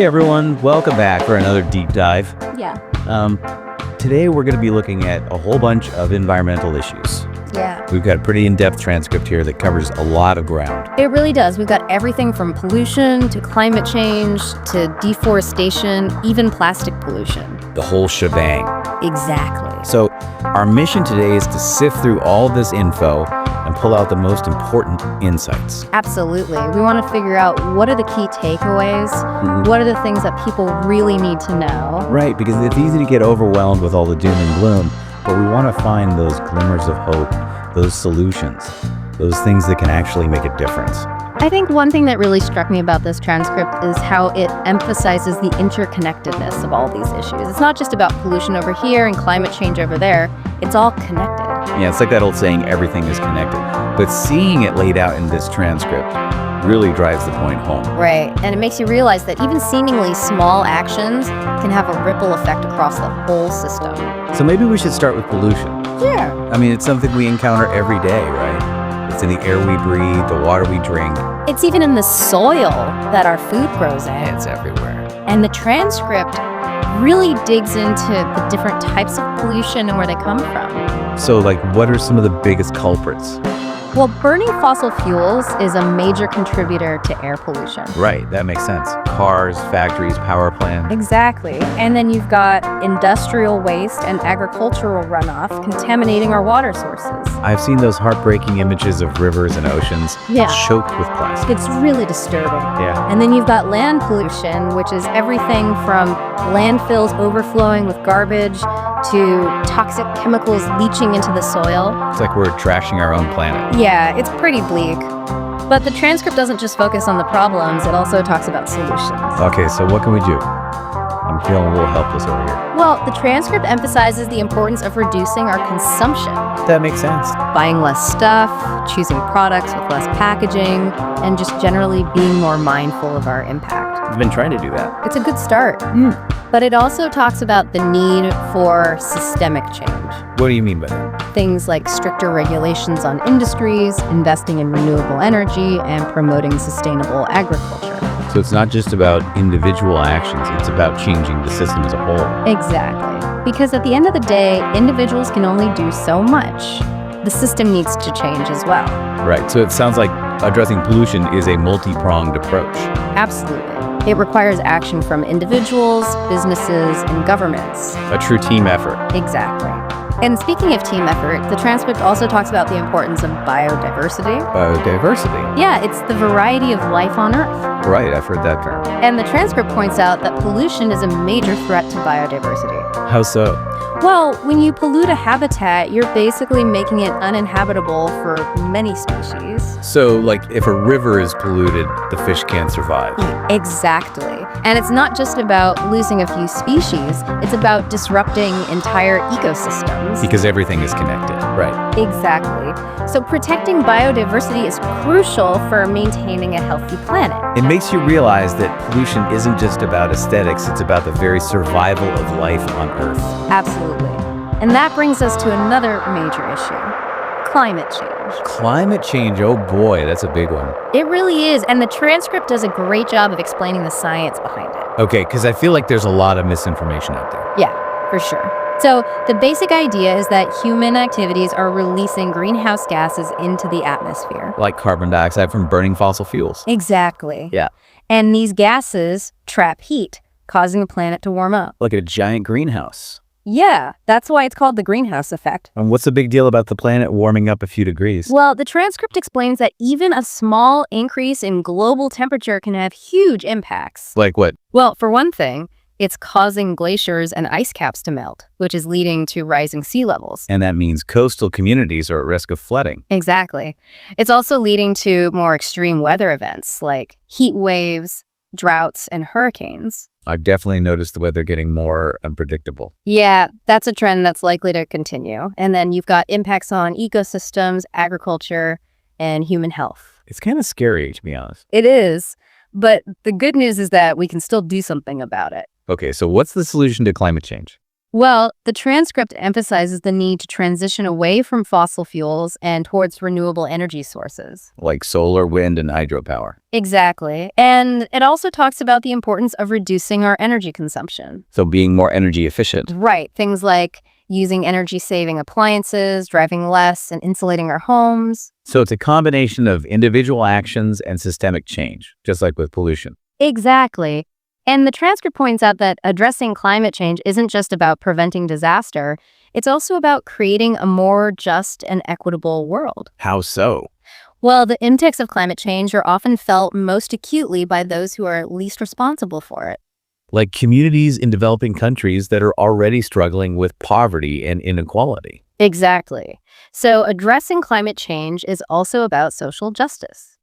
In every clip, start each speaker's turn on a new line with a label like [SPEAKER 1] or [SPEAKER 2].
[SPEAKER 1] Hey everyone, welcome back for another deep dive.
[SPEAKER 2] Yeah.
[SPEAKER 1] Today we're going to be looking at a whole bunch of environmental issues.
[SPEAKER 2] Yeah.
[SPEAKER 1] We've got a pretty in-depth transcript here that covers a lot of ground.
[SPEAKER 2] It really does. We've got everything from pollution to climate change to deforestation, even plastic pollution.
[SPEAKER 1] The whole shebang.
[SPEAKER 2] Exactly.
[SPEAKER 1] So our mission today is to sift through all this info and pull out the most important insights.
[SPEAKER 2] Absolutely. We want to figure out what are the key takeaways, what are the things that people really need to know.
[SPEAKER 1] Right, because it's easy to get overwhelmed with all the doom and gloom, but we want to find those glimmers of hope, those solutions, those things that can actually make a difference.
[SPEAKER 2] I think one thing that really struck me about this transcript is how it emphasizes the interconnectedness of all these issues. It's not just about pollution over here and climate change over there. It's all connected.
[SPEAKER 1] Yeah, it's like that old saying, everything is connected. But seeing it laid out in this transcript really drives the point home.
[SPEAKER 2] Right, and it makes you realize that even seemingly small actions can have a ripple effect across the whole system.
[SPEAKER 1] So maybe we should start with pollution.
[SPEAKER 2] Yeah.
[SPEAKER 1] I mean, it's something we encounter every day, right? It's in the air we breathe, the water we drink.
[SPEAKER 2] It's even in the soil that our food grows in.
[SPEAKER 1] It's everywhere.
[SPEAKER 2] And the transcript really digs into the different types of pollution and where they come from.
[SPEAKER 1] So, like, what are some of the biggest culprits?
[SPEAKER 2] Well, burning fossil fuels is a major contributor to air pollution.
[SPEAKER 1] Right, that makes sense. Cars, factories, power plants.
[SPEAKER 2] Exactly. And then you've got industrial waste and agricultural runoff contaminating our water sources.
[SPEAKER 1] I've seen those heartbreaking images of rivers and oceans choked with plastic.
[SPEAKER 2] It's really disturbing.
[SPEAKER 1] Yeah.
[SPEAKER 2] And then you've got land pollution, which is everything from landfills overflowing with garbage to toxic chemicals leaching into the soil.
[SPEAKER 1] It's like we're trashing our own planet.
[SPEAKER 2] Yeah, it's pretty bleak. But the transcript doesn't just focus on the problems, it also talks about solutions.
[SPEAKER 1] Okay, so what can we do? I'm feeling a little helpless over here.
[SPEAKER 2] Well, the transcript emphasizes the importance of reducing our consumption.
[SPEAKER 1] That makes sense.
[SPEAKER 2] Buying less stuff, choosing products with less packaging, and just generally being more mindful of our impact.
[SPEAKER 1] I've been trying to do that.
[SPEAKER 2] It's a good start. But it also talks about the need for systemic change.
[SPEAKER 1] What do you mean by that?
[SPEAKER 2] Things like stricter regulations on industries, investing in renewable energy, and promoting sustainable agriculture.
[SPEAKER 1] So it's not just about individual actions, it's about changing the system as a whole.
[SPEAKER 2] Exactly. Because at the end of the day, individuals can only do so much. The system needs to change as well.
[SPEAKER 1] Right, so it sounds like addressing pollution is a multi-pronged approach.
[SPEAKER 2] Absolutely. It requires action from individuals, businesses, and governments.
[SPEAKER 1] A true team effort.
[SPEAKER 2] Exactly. And speaking of team effort, the transcript also talks about the importance of biodiversity.
[SPEAKER 1] Biodiversity.
[SPEAKER 2] Yeah, it's the variety of life on Earth.
[SPEAKER 1] Right, I've heard that term.
[SPEAKER 2] And the transcript points out that pollution is a major threat to biodiversity.
[SPEAKER 1] How so?
[SPEAKER 2] Well, when you pollute a habitat, you're basically making it uninhabitable for many species.
[SPEAKER 1] So, like, if a river is polluted, the fish can't survive.
[SPEAKER 2] Exactly. And it's not just about losing a few species, it's about disrupting entire ecosystems.
[SPEAKER 1] Because everything is connected. Right.
[SPEAKER 2] Exactly. So protecting biodiversity is crucial for maintaining a healthy planet.
[SPEAKER 1] It makes you realize that pollution isn't just about aesthetics, it's about the very survival of life on Earth.
[SPEAKER 2] Absolutely. And that brings us to another major issue, climate change.
[SPEAKER 1] Climate change, oh boy, that's a big one.
[SPEAKER 2] It really is, and the transcript does a great job of explaining the science behind it.
[SPEAKER 1] Okay, because I feel like there's a lot of misinformation out there.
[SPEAKER 2] Yeah, for sure. So the basic idea is that human activities are releasing greenhouse gases into the atmosphere.
[SPEAKER 1] Like carbon dioxide from burning fossil fuels.
[SPEAKER 2] Exactly.
[SPEAKER 1] Yeah.
[SPEAKER 2] And these gases trap heat, causing the planet to warm up.
[SPEAKER 1] Like a giant greenhouse.
[SPEAKER 2] Yeah, that's why it's called the greenhouse effect.
[SPEAKER 1] And what's the big deal about the planet warming up a few degrees?
[SPEAKER 2] Well, the transcript explains that even a small increase in global temperature can have huge impacts.
[SPEAKER 1] Like what?
[SPEAKER 2] Well, for one thing, it's causing glaciers and ice caps to melt, which is leading to rising sea levels.
[SPEAKER 1] And that means coastal communities are at risk of flooding.
[SPEAKER 2] Exactly. It's also leading to more extreme weather events like heat waves, droughts, and hurricanes.
[SPEAKER 1] I've definitely noticed the weather getting more unpredictable.
[SPEAKER 2] Yeah, that's a trend that's likely to continue. And then you've got impacts on ecosystems, agriculture, and human health.
[SPEAKER 1] It's kind of scary, to be honest.
[SPEAKER 2] It is, but the good news is that we can still do something about it.
[SPEAKER 1] Okay, so what's the solution to climate change?
[SPEAKER 2] Well, the transcript emphasizes the need to transition away from fossil fuels and towards renewable energy sources.
[SPEAKER 1] Like solar, wind, and hydropower.
[SPEAKER 2] Exactly. And it also talks about the importance of reducing our energy consumption.
[SPEAKER 1] So being more energy efficient.
[SPEAKER 2] Right. Things like using energy-saving appliances, driving less, and insulating our homes.
[SPEAKER 1] So it's a combination of individual actions and systemic change, just like with pollution.
[SPEAKER 2] Exactly. And the transcript points out that addressing climate change isn't just about preventing disaster, it's also about creating a more just and equitable world.
[SPEAKER 1] How so?
[SPEAKER 2] Well, the impacts of climate change are often felt most acutely by those who are least responsible for it.
[SPEAKER 1] Like communities in developing countries that are already struggling with poverty and inequality.
[SPEAKER 2] Exactly. So addressing climate change is also about social justice.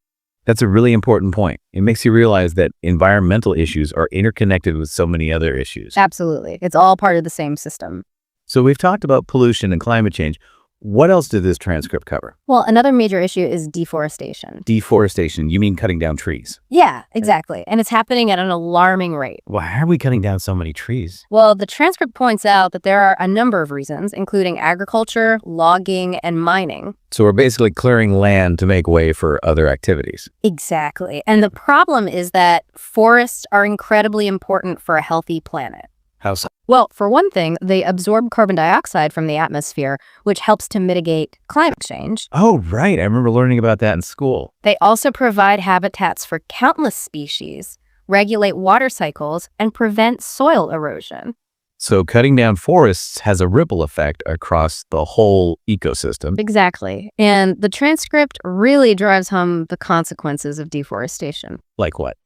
[SPEAKER 1] That's a really important point. It makes you realize that environmental issues are interconnected with so many other issues.
[SPEAKER 2] Absolutely. It's all part of the same system.
[SPEAKER 1] So we've talked about pollution and climate change. What else did this transcript cover?
[SPEAKER 2] Well, another major issue is deforestation.
[SPEAKER 1] Deforestation, you mean cutting down trees?
[SPEAKER 2] Yeah, exactly. And it's happening at an alarming rate.
[SPEAKER 1] Why are we cutting down so many trees?
[SPEAKER 2] Well, the transcript points out that there are a number of reasons, including agriculture, logging, and mining.
[SPEAKER 1] So we're basically clearing land to make way for other activities.
[SPEAKER 2] Exactly. And the problem is that forests are incredibly important for a healthy planet.
[SPEAKER 1] How so?
[SPEAKER 2] Well, for one thing, they absorb carbon dioxide from the atmosphere, which helps to mitigate climate change.
[SPEAKER 1] Oh, right. I remember learning about that in school.
[SPEAKER 2] They also provide habitats for countless species, regulate water cycles, and prevent soil erosion.
[SPEAKER 1] So cutting down forests has a ripple effect across the whole ecosystem.
[SPEAKER 2] Exactly. And the transcript really drives home the consequences of deforestation.
[SPEAKER 1] Like what?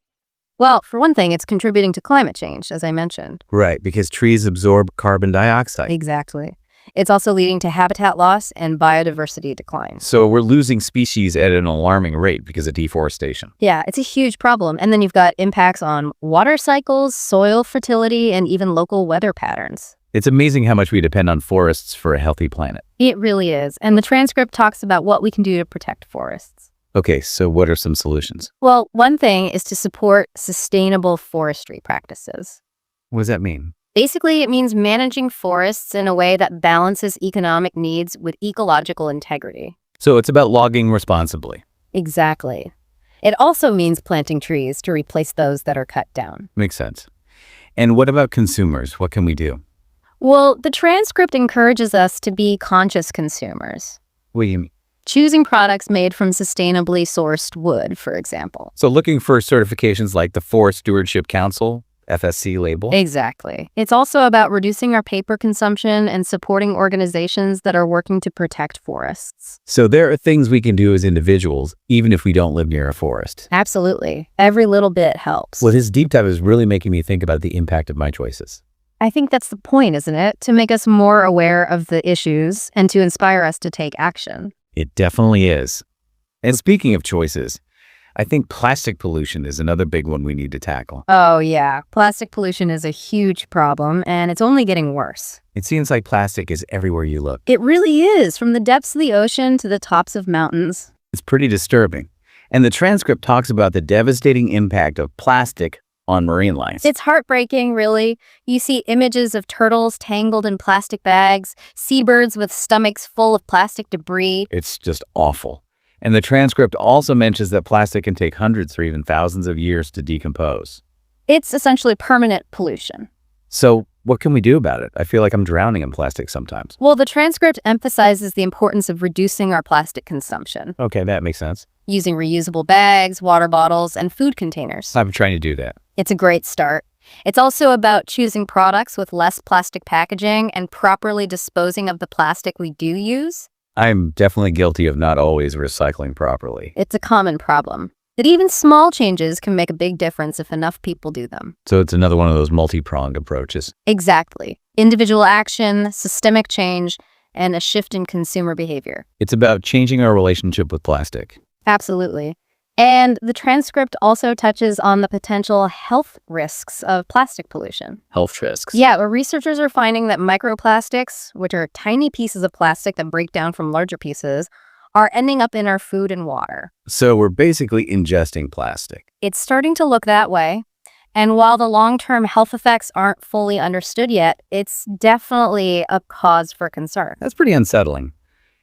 [SPEAKER 2] Well, for one thing, it's contributing to climate change, as I mentioned.
[SPEAKER 1] Right, because trees absorb carbon dioxide.
[SPEAKER 2] Exactly. It's also leading to habitat loss and biodiversity decline.
[SPEAKER 1] So we're losing species at an alarming rate because of deforestation.
[SPEAKER 2] Yeah, it's a huge problem. And then you've got impacts on water cycles, soil fertility, and even local weather patterns.
[SPEAKER 1] It's amazing how much we depend on forests for a healthy planet.
[SPEAKER 2] It really is. And the transcript talks about what we can do to protect forests.
[SPEAKER 1] Okay, so what are some solutions?
[SPEAKER 2] Well, one thing is to support sustainable forestry practices.
[SPEAKER 1] What does that mean?
[SPEAKER 2] Basically, it means managing forests in a way that balances economic needs with ecological integrity.
[SPEAKER 1] So it's about logging responsibly.
[SPEAKER 2] Exactly. It also means planting trees to replace those that are cut down.
[SPEAKER 1] Makes sense. And what about consumers? What can we do?
[SPEAKER 2] Well, the transcript encourages us to be conscious consumers.
[SPEAKER 1] What do you mean?
[SPEAKER 2] Choosing products made from sustainably sourced wood, for example.
[SPEAKER 1] So looking for certifications like the Forest Stewardship Council, FSC label.
[SPEAKER 2] Exactly. It's also about reducing our paper consumption and supporting organizations that are working to protect forests.
[SPEAKER 1] So there are things we can do as individuals, even if we don't live near a forest.
[SPEAKER 2] Absolutely. Every little bit helps.
[SPEAKER 1] Well, this deep dive is really making me think about the impact of my choices.
[SPEAKER 2] I think that's the point, isn't it? To make us more aware of the issues and to inspire us to take action.
[SPEAKER 1] It definitely is. And speaking of choices, I think plastic pollution is another big one we need to tackle.
[SPEAKER 2] Oh, yeah. Plastic pollution is a huge problem, and it's only getting worse.
[SPEAKER 1] It seems like plastic is everywhere you look.
[SPEAKER 2] It really is, from the depths of the ocean to the tops of mountains.
[SPEAKER 1] It's pretty disturbing. And the transcript talks about the devastating impact of plastic on marine life.
[SPEAKER 2] It's heartbreaking, really. You see images of turtles tangled in plastic bags, seabirds with stomachs full of plastic debris.
[SPEAKER 1] It's just awful. And the transcript also mentions that plastic can take hundreds or even thousands of years to decompose.
[SPEAKER 2] It's essentially permanent pollution.
[SPEAKER 1] So what can we do about it? I feel like I'm drowning in plastic sometimes.
[SPEAKER 2] Well, the transcript emphasizes the importance of reducing our plastic consumption,
[SPEAKER 1] Okay, that makes sense.
[SPEAKER 2] using reusable bags, water bottles, and food containers.
[SPEAKER 1] I'm trying to do that.
[SPEAKER 2] It's a great start. It's also about choosing products with less plastic packaging and properly disposing of the plastic we do use.
[SPEAKER 1] I'm definitely guilty of not always recycling properly.
[SPEAKER 2] It's a common problem. That even small changes can make a big difference if enough people do them.
[SPEAKER 1] So it's another one of those multi-pronged approaches.
[SPEAKER 2] Exactly. Individual action, systemic change, and a shift in consumer behavior.
[SPEAKER 1] It's about changing our relationship with plastic.
[SPEAKER 2] Absolutely. And the transcript also touches on the potential health risks of plastic pollution.
[SPEAKER 1] Health risks.
[SPEAKER 2] Yeah, where researchers are finding that microplastics, which are tiny pieces of plastic that break down from larger pieces, are ending up in our food and water.
[SPEAKER 1] So we're basically ingesting plastic.
[SPEAKER 2] It's starting to look that way. And while the long-term health effects aren't fully understood yet, it's definitely a cause for concern.
[SPEAKER 1] That's pretty unsettling.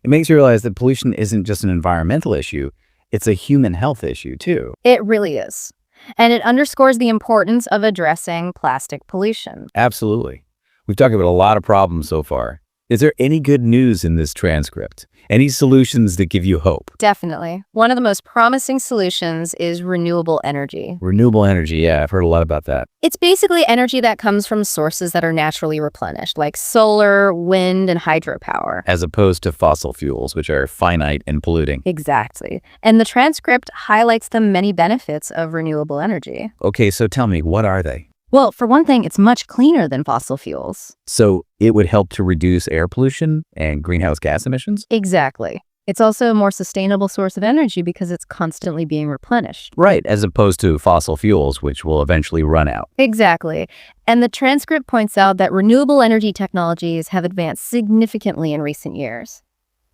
[SPEAKER 1] It makes you realize that pollution isn't just an environmental issue, it's a human health issue too.
[SPEAKER 2] It really is. And it underscores the importance of addressing plastic pollution.
[SPEAKER 1] Absolutely. We've talked about a lot of problems so far. Is there any good news in this transcript? Any solutions that give you hope?
[SPEAKER 2] Definitely. One of the most promising solutions is renewable energy.
[SPEAKER 1] Renewable energy, yeah, I've heard a lot about that.
[SPEAKER 2] It's basically energy that comes from sources that are naturally replenished, like solar, wind, and hydropower.
[SPEAKER 1] As opposed to fossil fuels, which are finite and polluting.
[SPEAKER 2] Exactly. And the transcript highlights the many benefits of renewable energy.
[SPEAKER 1] Okay, so tell me, what are they?
[SPEAKER 2] Well, for one thing, it's much cleaner than fossil fuels.
[SPEAKER 1] So it would help to reduce air pollution and greenhouse gas emissions?
[SPEAKER 2] Exactly. It's also a more sustainable source of energy because it's constantly being replenished.
[SPEAKER 1] Right, as opposed to fossil fuels, which will eventually run out.
[SPEAKER 2] Exactly. And the transcript points out that renewable energy technologies have advanced significantly in recent years.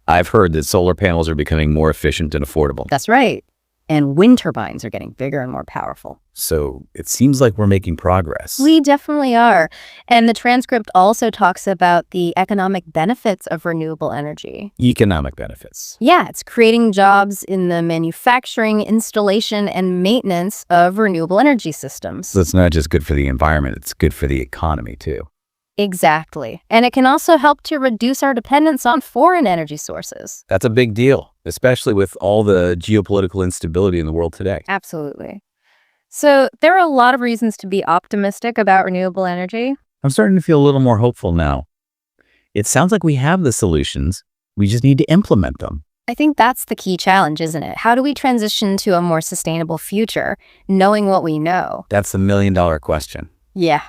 [SPEAKER 1] I've heard that solar panels are becoming more efficient and affordable.
[SPEAKER 2] That's right. And wind turbines are getting bigger and more powerful.
[SPEAKER 1] So it seems like we're making progress.
[SPEAKER 2] We definitely are. And the transcript also talks about the economic benefits of renewable energy.
[SPEAKER 1] Economic benefits.
[SPEAKER 2] Yeah, it's creating jobs in the manufacturing, installation, and maintenance of renewable energy systems.
[SPEAKER 1] So it's not just good for the environment, it's good for the economy too.
[SPEAKER 2] Exactly. And it can also help to reduce our dependence on foreign energy sources.
[SPEAKER 1] That's a big deal, especially with all the geopolitical instability in the world today.
[SPEAKER 2] Absolutely. So there are a lot of reasons to be optimistic about renewable energy.
[SPEAKER 1] I'm starting to feel a little more hopeful now. It sounds like we have the solutions. We just need to implement them.
[SPEAKER 2] I think that's the key challenge, isn't it? How do we transition to a more sustainable future, knowing what we know?
[SPEAKER 1] That's the million-dollar question.
[SPEAKER 2] Yeah,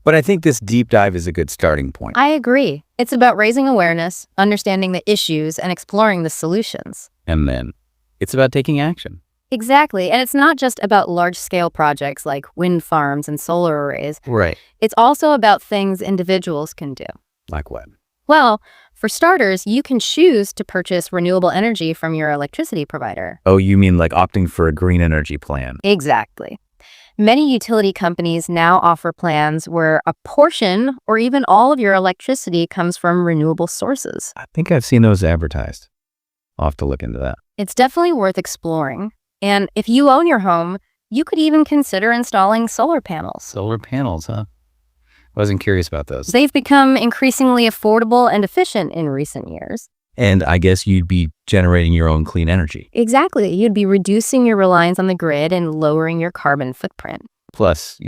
[SPEAKER 1] But I think this deep dive is a good starting point.
[SPEAKER 2] I agree. It's about raising awareness, understanding the issues, and exploring the solutions.
[SPEAKER 1] And then it's about taking action.
[SPEAKER 2] Exactly. And it's not just about large-scale projects like wind farms and solar arrays.
[SPEAKER 1] Right.
[SPEAKER 2] It's also about things individuals can do.
[SPEAKER 1] Like what?
[SPEAKER 2] Well, for starters, you can choose to purchase renewable energy from your electricity provider.
[SPEAKER 1] Oh, you mean like opting for a green energy plan?
[SPEAKER 2] Exactly. Many utility companies now offer plans where a portion or even all of your electricity comes from renewable sources.
[SPEAKER 1] I think I've seen those advertised. I'll have to look into that.
[SPEAKER 2] It's definitely worth exploring. And if you own your home, you could even consider installing solar panels.
[SPEAKER 1] Solar panels, huh? I wasn't curious about those.
[SPEAKER 2] They've become increasingly affordable and efficient in recent years.
[SPEAKER 1] And I guess you'd be generating your own clean energy.
[SPEAKER 2] Exactly. You'd be reducing your reliance on the grid and lowering your carbon footprint.
[SPEAKER 1] Plus,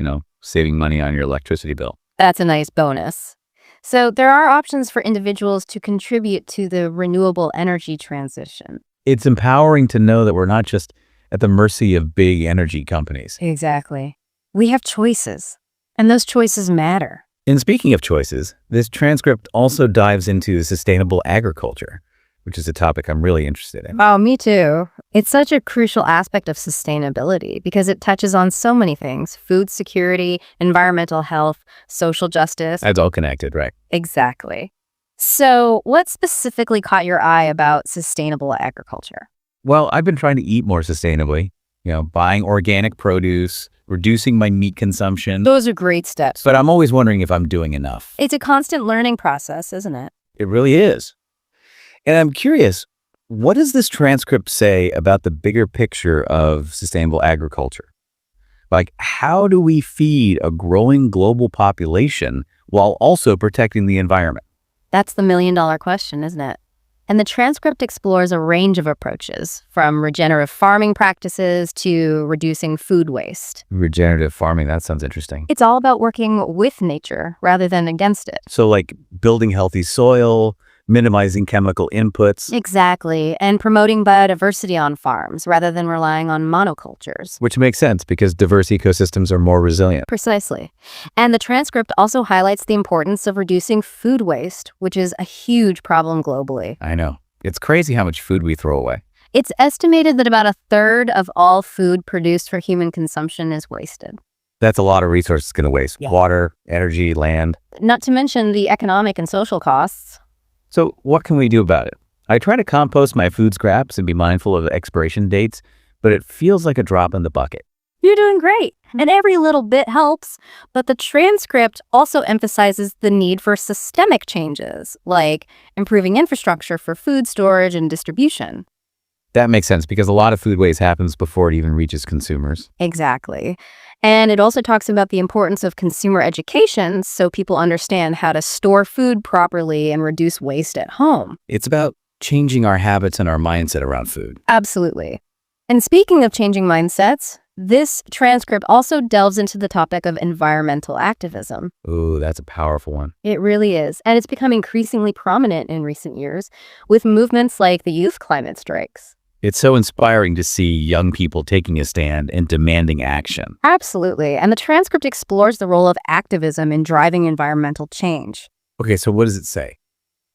[SPEAKER 1] saving money on your electricity bill.
[SPEAKER 2] That's a nice bonus. So there are options for individuals to contribute to the renewable energy transition.
[SPEAKER 1] It's empowering to know that we're not just at the mercy of big energy companies.
[SPEAKER 2] Exactly. We have choices, and those choices matter.
[SPEAKER 1] And speaking of choices, this transcript also dives into sustainable agriculture, which is a topic I'm really interested in.
[SPEAKER 2] Oh, me too. It's such a crucial aspect of sustainability because it touches on so many things: food security, environmental health, social justice.
[SPEAKER 1] That's all connected, right?
[SPEAKER 2] Exactly. So what specifically caught your eye about sustainable agriculture?
[SPEAKER 1] Well, I've been trying to eat more sustainably, buying organic produce, reducing my meat consumption.
[SPEAKER 2] Those are great steps.
[SPEAKER 1] But I'm always wondering if I'm doing enough.
[SPEAKER 2] It's a constant learning process, isn't it?
[SPEAKER 1] It really is. And I'm curious, what does this transcript say about the bigger picture of sustainable agriculture? Like, how do we feed a growing global population while also protecting the environment?
[SPEAKER 2] That's the million-dollar question, isn't it? And the transcript explores a range of approaches, from regenerative farming practices to reducing food waste.
[SPEAKER 1] Regenerative farming, that sounds interesting.
[SPEAKER 2] It's all about working with nature rather than against it.
[SPEAKER 1] So like building healthy soil, minimizing chemical inputs.
[SPEAKER 2] Exactly, and promoting biodiversity on farms rather than relying on monocultures.
[SPEAKER 1] Which makes sense because diverse ecosystems are more resilient.
[SPEAKER 2] Precisely. And the transcript also highlights the importance of reducing food waste, which is a huge problem globally.
[SPEAKER 1] I know. It's crazy how much food we throw away.
[SPEAKER 2] It's estimated that about a third of all food produced for human consumption is wasted.
[SPEAKER 1] That's a lot of resources going to waste.
[SPEAKER 2] Yeah.
[SPEAKER 1] Water, energy, land.
[SPEAKER 2] Not to mention the economic and social costs.
[SPEAKER 1] So what can we do about it? I try to compost my food scraps and be mindful of expiration dates, but it feels like a drop in the bucket.
[SPEAKER 2] You're doing great. And every little bit helps. But the transcript also emphasizes the need for systemic changes, like improving infrastructure for food storage and distribution.
[SPEAKER 1] That makes sense because a lot of food waste happens before it even reaches consumers.
[SPEAKER 2] Exactly. And it also talks about the importance of consumer education so people understand how to store food properly and reduce waste at home.
[SPEAKER 1] It's about changing our habits and our mindset around food.
[SPEAKER 2] Absolutely. And speaking of changing mindsets, this transcript also delves into the topic of environmental activism.
[SPEAKER 1] Ooh, that's a powerful one.
[SPEAKER 2] It really is. And it's become increasingly prominent in recent years with movements like the youth climate strikes.
[SPEAKER 1] It's so inspiring to see young people taking a stand and demanding action.
[SPEAKER 2] Absolutely. And the transcript explores the role of activism in driving environmental change.
[SPEAKER 1] Okay, so what does it say?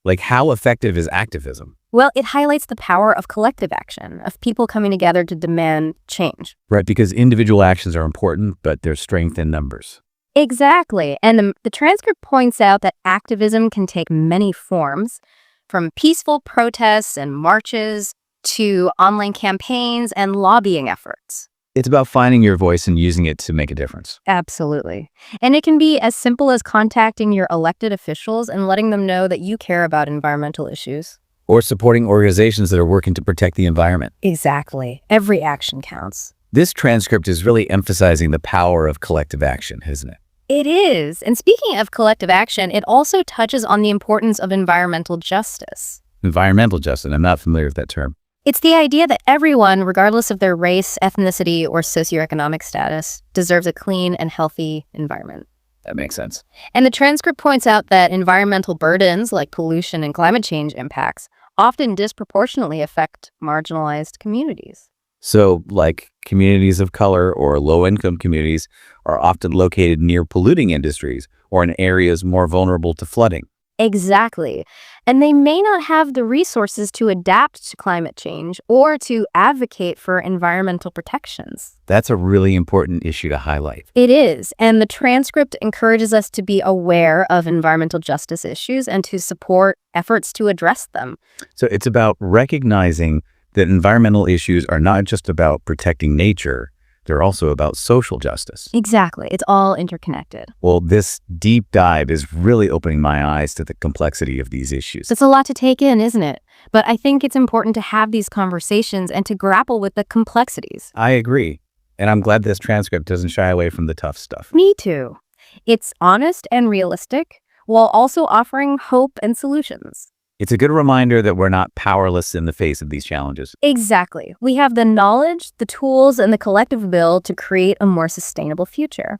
[SPEAKER 1] Like, how effective is activism?
[SPEAKER 2] Well, it highlights the power of collective action, of people coming together to demand change.
[SPEAKER 1] Right, because individual actions are important, but there's strength in numbers.
[SPEAKER 2] Exactly. And the transcript points out that activism can take many forms, from peaceful protests and marches to online campaigns and lobbying efforts.
[SPEAKER 1] It's about finding your voice and using it to make a difference.
[SPEAKER 2] Absolutely. And it can be as simple as contacting your elected officials and letting them know that you care about environmental issues.
[SPEAKER 1] Or supporting organizations that are working to protect the environment.
[SPEAKER 2] Exactly. Every action counts.
[SPEAKER 1] This transcript is really emphasizing the power of collective action, isn't it?
[SPEAKER 2] It is. And speaking of collective action, it also touches on the importance of environmental justice.
[SPEAKER 1] Environmental justice, I'm not familiar with that term.
[SPEAKER 2] It's the idea that everyone, regardless of their race, ethnicity, or socioeconomic status, deserves a clean and healthy environment.
[SPEAKER 1] That makes sense.
[SPEAKER 2] And the transcript points out that environmental burdens like pollution and climate change impacts often disproportionately affect marginalized communities.
[SPEAKER 1] So, like, communities of color or low-income communities are often located near polluting industries or in areas more vulnerable to flooding.
[SPEAKER 2] Exactly. And they may not have the resources to adapt to climate change or to advocate for environmental protections.
[SPEAKER 1] That's a really important issue to highlight.
[SPEAKER 2] It is. And the transcript encourages us to be aware of environmental justice issues and to support efforts to address them.
[SPEAKER 1] So it's about recognizing that environmental issues are not just about protecting nature, they're also about social justice.
[SPEAKER 2] Exactly. It's all interconnected.
[SPEAKER 1] Well, this deep dive is really opening my eyes to the complexity of these issues.
[SPEAKER 2] It's a lot to take in, isn't it? But I think it's important to have these conversations and to grapple with the complexities.
[SPEAKER 1] I agree. And I'm glad this transcript doesn't shy away from the tough stuff.
[SPEAKER 2] Me too. It's honest and realistic while also offering hope and solutions.
[SPEAKER 1] It's a good reminder that we're not powerless in the face of these challenges.
[SPEAKER 2] Exactly. We have the knowledge, the tools, and the collective will to create a more sustainable future.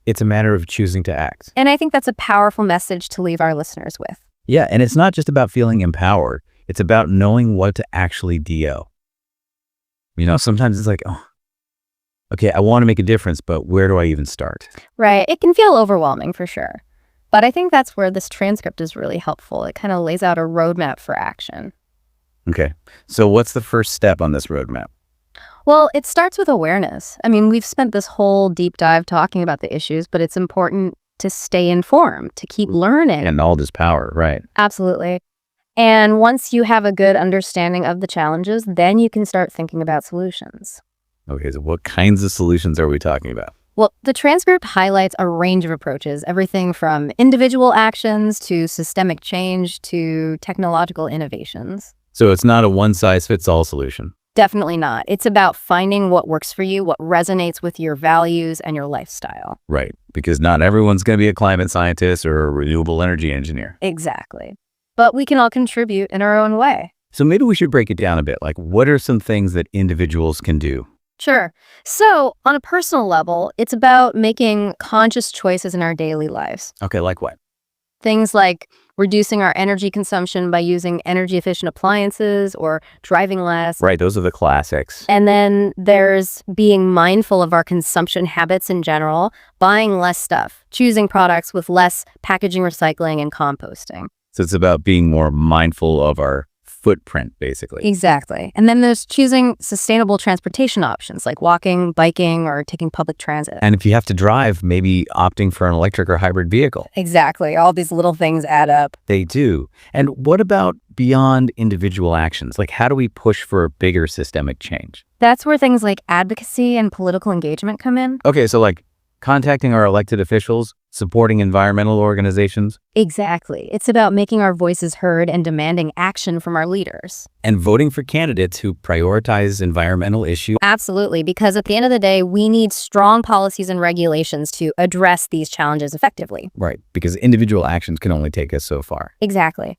[SPEAKER 1] It's a matter of choosing to act.
[SPEAKER 2] And I think that's a powerful message to leave our listeners with.
[SPEAKER 1] Yeah, and it's not just about feeling empowered. It's about knowing what to actually do. You know, sometimes it's like, oh, okay, I want to make a difference, but where do I even start?
[SPEAKER 2] Right. It can feel overwhelming for sure. But I think that's where this transcript is really helpful. It kind of lays out a roadmap for action.
[SPEAKER 1] Okay, so what's the first step on this roadmap?
[SPEAKER 2] Well, it starts with awareness. I mean, we've spent this whole deep dive talking about the issues, but it's important to stay informed, to keep learning.
[SPEAKER 1] And knowledge is power, right?
[SPEAKER 2] Absolutely. And once you have a good understanding of the challenges, then you can start thinking about solutions.
[SPEAKER 1] Okay, so what kinds of solutions are we talking about?
[SPEAKER 2] Well, the transcript highlights a range of approaches, everything from individual actions to systemic change to technological innovations.
[SPEAKER 1] So it's not a one-size-fits-all solution.
[SPEAKER 2] Definitely not. It's about finding what works for you, what resonates with your values and your lifestyle.
[SPEAKER 1] Right, because not everyone's going to be a climate scientist or a renewable energy engineer.
[SPEAKER 2] Exactly. But we can all contribute in our own way.
[SPEAKER 1] So maybe we should break it down a bit. Like, what are some things that individuals can do?
[SPEAKER 2] Sure. So, on a personal level, it's about making conscious choices in our daily lives.
[SPEAKER 1] Okay, like what?
[SPEAKER 2] Things like reducing our energy consumption by using energy-efficient appliances or driving less.
[SPEAKER 1] Right, those are the classics.
[SPEAKER 2] And then there's being mindful of our consumption habits in general, buying less stuff, choosing products with less packaging, recycling, and composting.
[SPEAKER 1] So it's about being more mindful of our footprint, basically.
[SPEAKER 2] Exactly. And then there's choosing sustainable transportation options like walking, biking, or taking public transit.
[SPEAKER 1] And if you have to drive, maybe opting for an electric or hybrid vehicle.
[SPEAKER 2] Exactly. All these little things add up.
[SPEAKER 1] They do. And what about beyond individual actions? Like, how do we push for a bigger systemic change?
[SPEAKER 2] That's where things like advocacy and political engagement come in.
[SPEAKER 1] Okay, so like contacting our elected officials, supporting environmental organizations,
[SPEAKER 2] Exactly. It's about making our voices heard and demanding action from our leaders.
[SPEAKER 1] and voting for candidates who prioritize environmental issues.
[SPEAKER 2] Absolutely, because at the end of the day, we need strong policies and regulations to address these challenges effectively.
[SPEAKER 1] Right, because individual actions can only take us so far.
[SPEAKER 2] Exactly.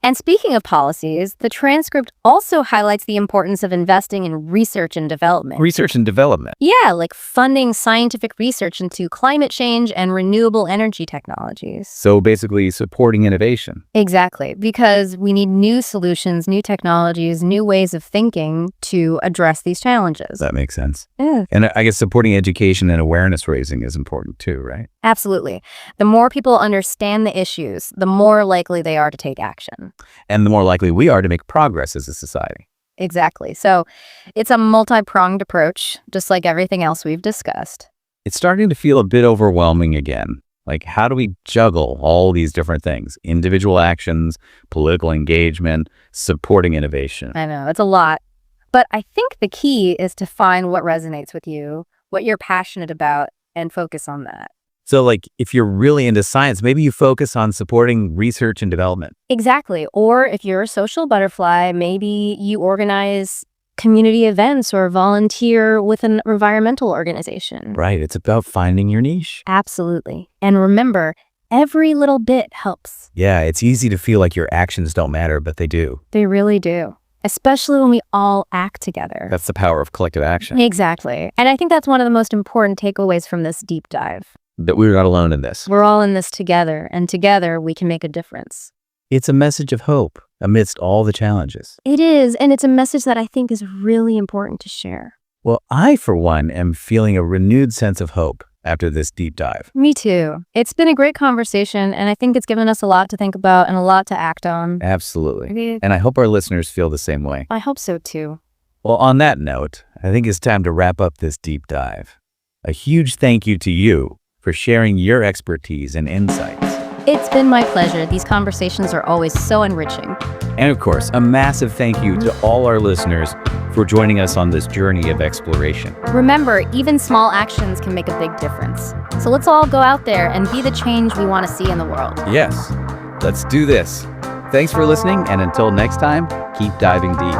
[SPEAKER 2] And speaking of policies, the transcript also highlights the importance of investing in research and development.
[SPEAKER 1] Research and development.
[SPEAKER 2] Yeah, like funding scientific research into climate change and renewable energy technologies.
[SPEAKER 1] So basically supporting innovation.
[SPEAKER 2] Exactly, because we need new solutions, new technologies, new ways of thinking to address these challenges.
[SPEAKER 1] That makes sense.
[SPEAKER 2] Yeah,
[SPEAKER 1] And I guess supporting education and awareness raising is important too, right?
[SPEAKER 2] absolutely. The more people understand the issues, the more likely they are to take action.
[SPEAKER 1] And the more likely we are to make progress as a society.
[SPEAKER 2] Exactly. So it's a multi-pronged approach, just like everything else we've discussed.
[SPEAKER 1] It's starting to feel a bit overwhelming again. Like, how do we juggle all these different things? Individual actions, political engagement, supporting innovation.
[SPEAKER 2] I know, it's a lot. But I think the key is to find what resonates with you, what you're passionate about, and focus on that.
[SPEAKER 1] So, like, if you're really into science, maybe you focus on supporting research and development.
[SPEAKER 2] Exactly. Or if you're a social butterfly, maybe you organize community events or volunteer with an environmental organization.
[SPEAKER 1] Right. It's about finding your niche.
[SPEAKER 2] Absolutely. And remember, every little bit helps.
[SPEAKER 1] Yeah, it's easy to feel like your actions don't matter, but they do.
[SPEAKER 2] They really do, especially when we all act together.
[SPEAKER 1] That's the power of collective action.
[SPEAKER 2] Exactly. And I think that's one of the most important takeaways from this deep dive.
[SPEAKER 1] That we're not alone in this.
[SPEAKER 2] We're all in this together, and together we can make a difference.
[SPEAKER 1] It's a message of hope amidst all the challenges.
[SPEAKER 2] It is, and it's a message that I think is really important to share.
[SPEAKER 1] Well, I, for one, am feeling a renewed sense of hope after this deep dive.
[SPEAKER 2] Me too. It's been a great conversation, and I think it's given us a lot to think about and a lot to act on.
[SPEAKER 1] Absolutely. And I hope our listeners feel the same way.
[SPEAKER 2] I hope so too.
[SPEAKER 1] Well, on that note, I think it's time to wrap up this deep dive. A huge thank you to you for sharing your expertise and insights.
[SPEAKER 2] It's been my pleasure. These conversations are always so enriching.
[SPEAKER 1] And of course, a massive thank you to all our listeners for joining us on this journey of exploration.
[SPEAKER 2] Remember, even small actions can make a big difference. So let's all go out there and be the change we want to see in the world.
[SPEAKER 1] Yes, let's do this. Thanks for listening, and until next time, keep diving deep.